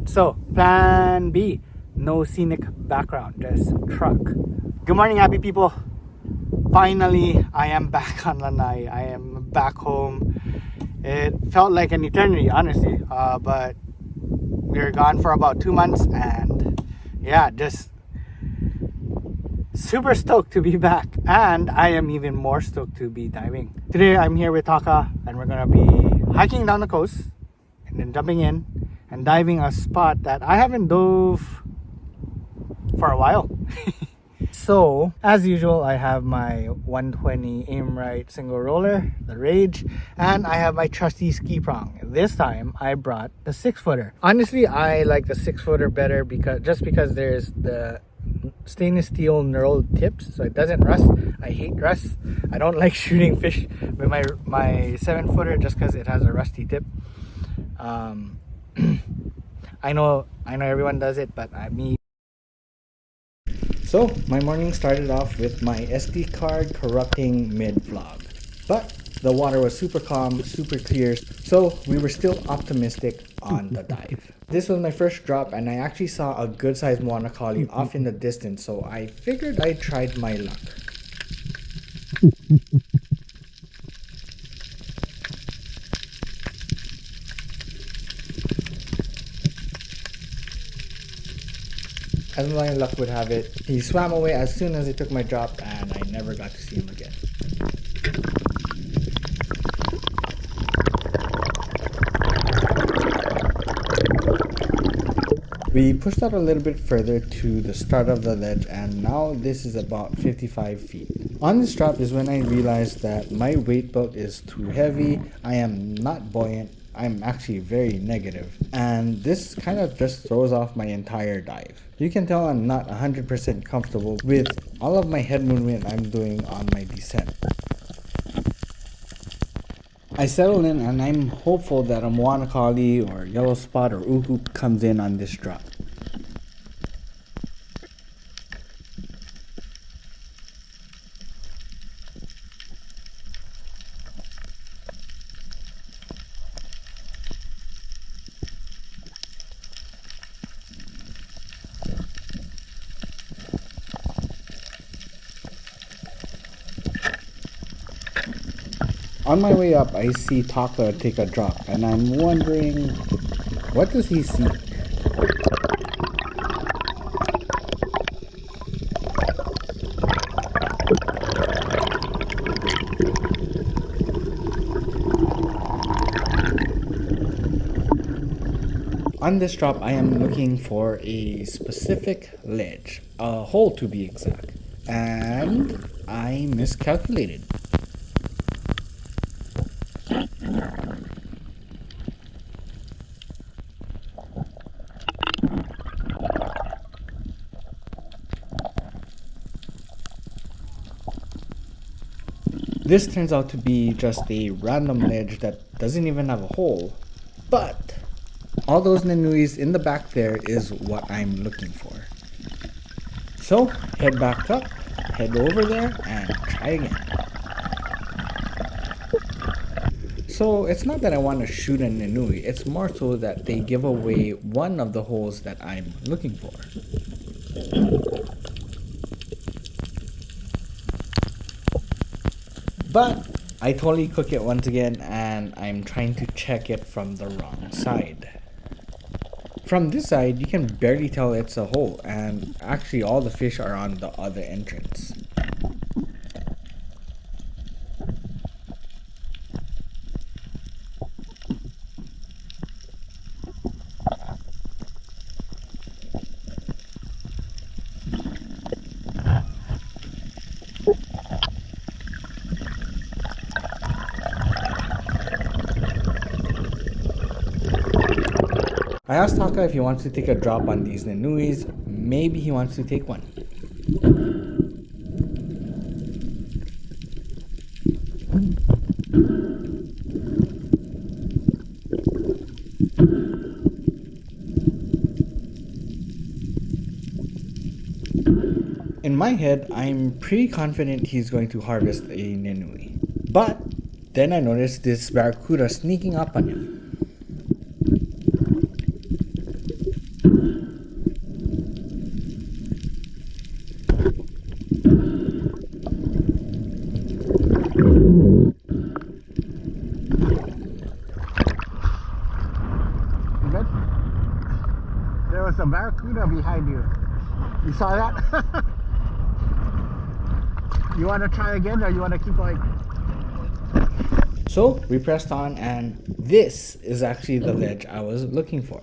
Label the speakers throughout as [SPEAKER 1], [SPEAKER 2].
[SPEAKER 1] So, plan B, no scenic background, just truck. Good morning, happy people. Finally, I am back on Lanai. I am back home. It felt like an eternity, honestly. But we were gone for about 2 months, and yeah, just super stoked to be back. And I am even more stoked to be diving. Today, I'm here with Taka, and we're gonna be hiking down the coast and then jumping in and diving a spot that I haven't dove for a while. So, as usual, I have my 120 aim right single roller, the Rage, and I have my trusty ski prong. This time, I brought the 6-footer. Honestly, I like the 6-footer better because there's the stainless steel knurled tips, so it doesn't rust. I hate rust. I don't like shooting fish with my 7-footer just because it has a rusty tip. I know everyone does it, but me. So my morning started off with my SD card corrupting mid-vlog, but the water was super calm, super clear, so we were still optimistic on the dive. This was my first drop, and I actually saw a good sized moana collie off in the distance, so I figured I tried my luck. As my luck would have it, he swam away as soon as I took my drop, and I never got to see him again. We pushed out a little bit further to the start of the ledge, and now this is about 55 feet. On this drop is when I realized that my weight belt is too heavy. I am not buoyant. I'm actually very negative, and this kind of just throws off my entire dive. You can tell I'm not 100% comfortable with all of my head movement I'm doing on my descent. I settle in, and I'm hopeful that a moana collie or yellow spot or uhu comes in on this drop. On my way up, I see Taka take a drop, and I'm wondering, what does he see? On this drop, I am looking for a specific ledge, a hole to be exact, and I miscalculated. This turns out to be just a random ledge that doesn't even have a hole, but all those nanuis in the back there is what I'm looking for. So head back up, head over there, and try again. So it's not that I want to shoot a nanui, it's more so that they give away one of the holes that I'm looking for. But I totally cook it once again, and I'm trying to check it from the wrong side. From this side, you can barely tell it's a hole, and actually all the fish are on the other entrance. I asked Taka if he wants to take a drop on these nanuis. Maybe he wants to take one. In my head, I'm pretty confident he's going to harvest a nanui. But then I noticed this barracuda sneaking up on him. panda behind you. You saw that? You want to try again or you want to keep going? So we pressed on, and this is actually the ledge I was looking for.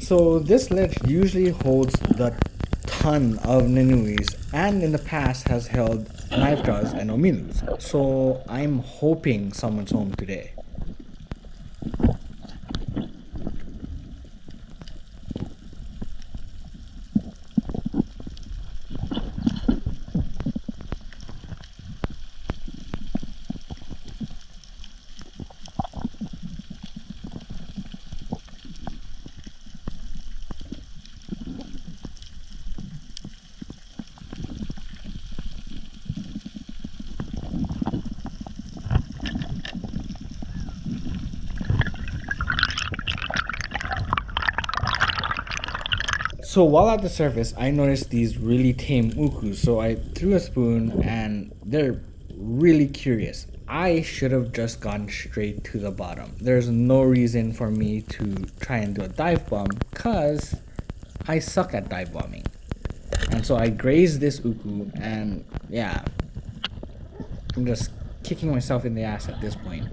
[SPEAKER 1] So this ledge usually holds the ton of Ninuis, and in the past has held knife jaws and omilus. So I'm hoping someone's home today. So while at the surface, I noticed these really tame ukus, so I threw a spoon and they're really curious. I should have just gone straight to the bottom. There's no reason for me to try and do a dive bomb because I suck at dive bombing. And so I grazed this uku, and yeah, I'm just kicking myself in the ass at this point.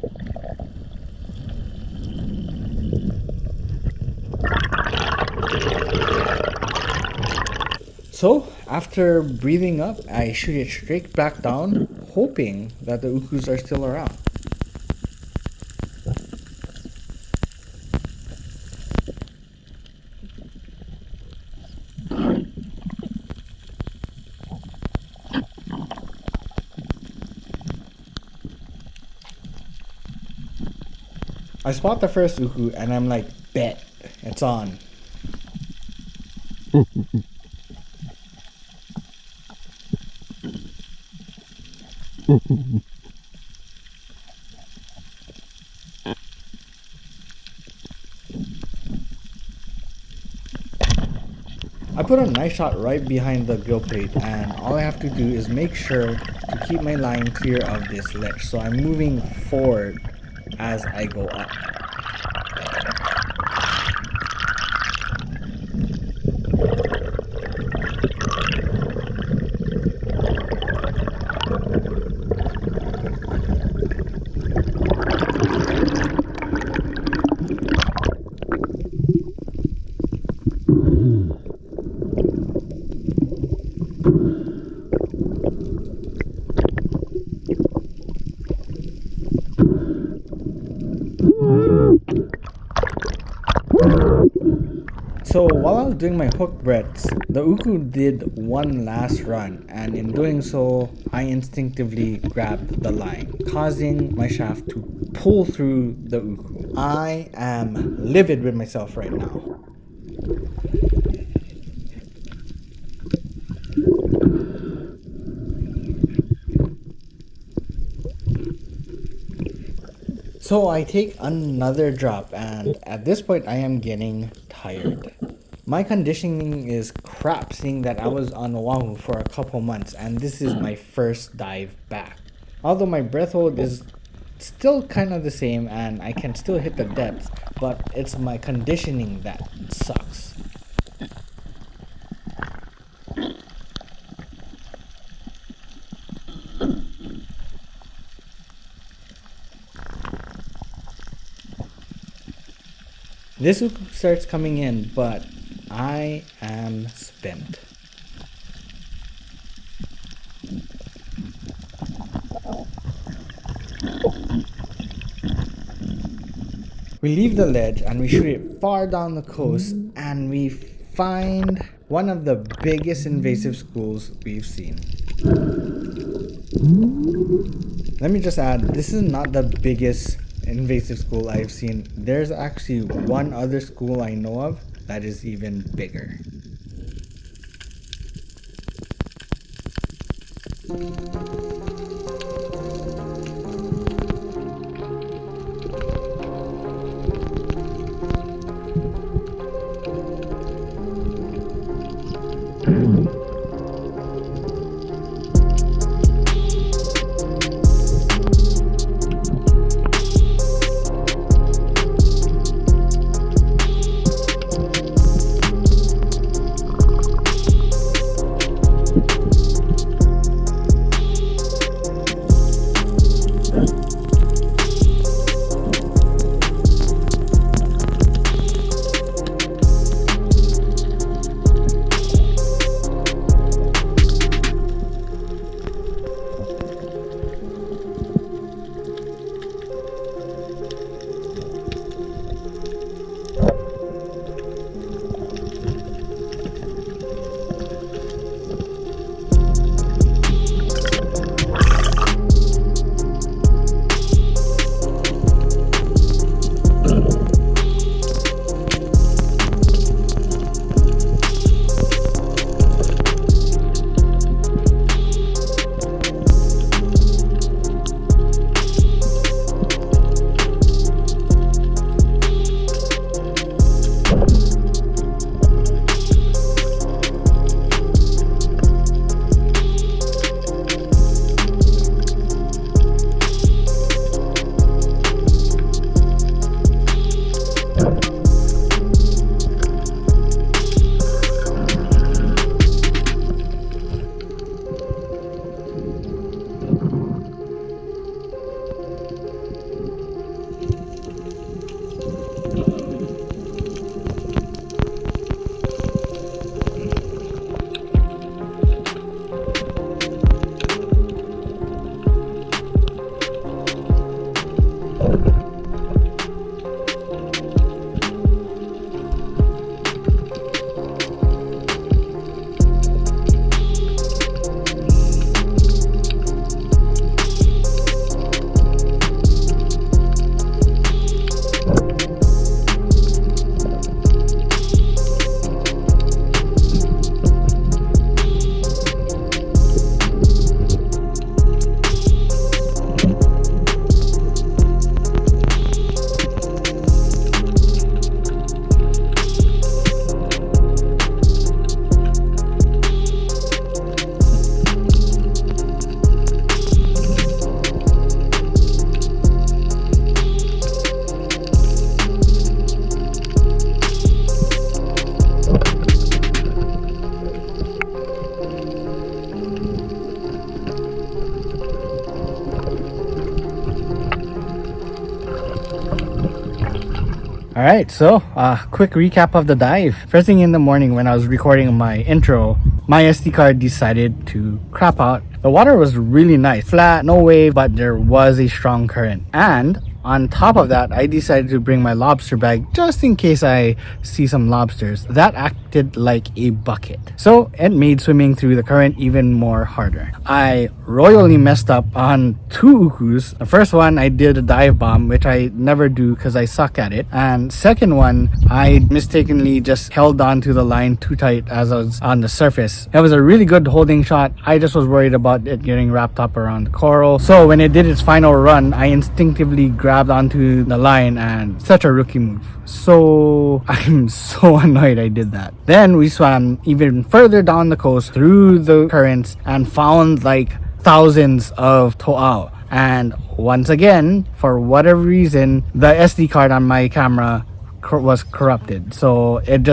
[SPEAKER 1] So after breathing up, I shoot it straight back down, hoping that the ukus are still around. I spot the first uku and I'm like, bet, it's on. I put a nice shot right behind the gill plate, and all I have to do is make sure to keep my line clear of this ledge. So I'm moving forward as I go up. So while I was doing my hook breaths, the uku did one last run, and in doing so, I instinctively grabbed the line, causing my shaft to pull through the uku. I am livid with myself right now. So I take another drop, and at this point I am getting tired. My conditioning is crap, seeing that I was on Oahu for a couple months and this is my first dive back. Although my breath hold is still kind of the same and I can still hit the depths, but it's my conditioning that sucks. This uku starts coming in, but I am spent. We leave the ledge and we shoot it far down the coast, and we find one of the biggest invasive schools we've seen. Let me just add, this is not the biggest invasive school I've seen. There's actually one other school I know of that is even bigger. Alright, so quick recap of the dive. First thing in the morning when I was recording my intro, my SD card decided to crap out. The water was really nice, flat, no wave, but there was a strong current. And on top of that, I decided to bring my lobster bag just in case I see some lobsters. That acted like a bucket. So it made swimming through the current even more harder. I royally messed up on 2 ukus. The first one, I did a dive bomb, which I never do because I suck at it. And second one, I mistakenly just held on to the line too tight as I was on the surface. It was a really good holding shot. I just was worried about it getting wrapped up around the coral. So when it did its final run, I instinctively grabbed onto the line, and such a rookie move. So I'm so annoyed I did that. Then we swam even further down the coast through the currents and found like thousands of to'ao. And once again, for whatever reason, the SD card on my camera was corrupted. So it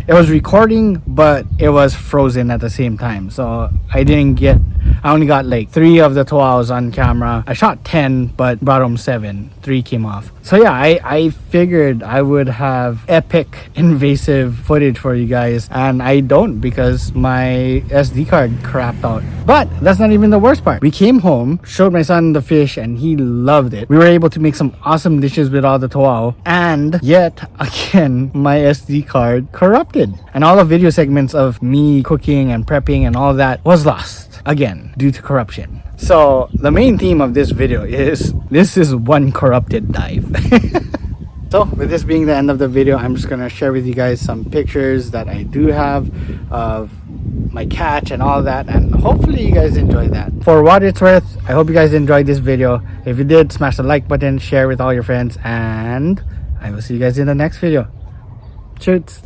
[SPEAKER 1] was recording, but it was frozen at the same time. So I only got like 3 of the to'aos on camera. I shot 10, but brought home 7. 3 came off. So yeah, I figured I would have epic invasive footage for you guys, and I don't because my SD card crapped out. But that's not even the worst part. We came home, showed my son the fish, and he loved it. We were able to make some awesome dishes with all the to'ao, and yet again, my SD card corrupted. And all the video segments of me cooking and prepping and all that was lost again due to corruption. So the main theme of this video is this is one corrupted dive. So with this being the end of the video, I'm just gonna share with you guys some pictures that I do have of my catch and all that, and hopefully you guys enjoy that. For what it's worth, I hope you guys enjoyed this video. If you did, smash the like button, share with all your friends, and I will see you guys in the next video. Shoots.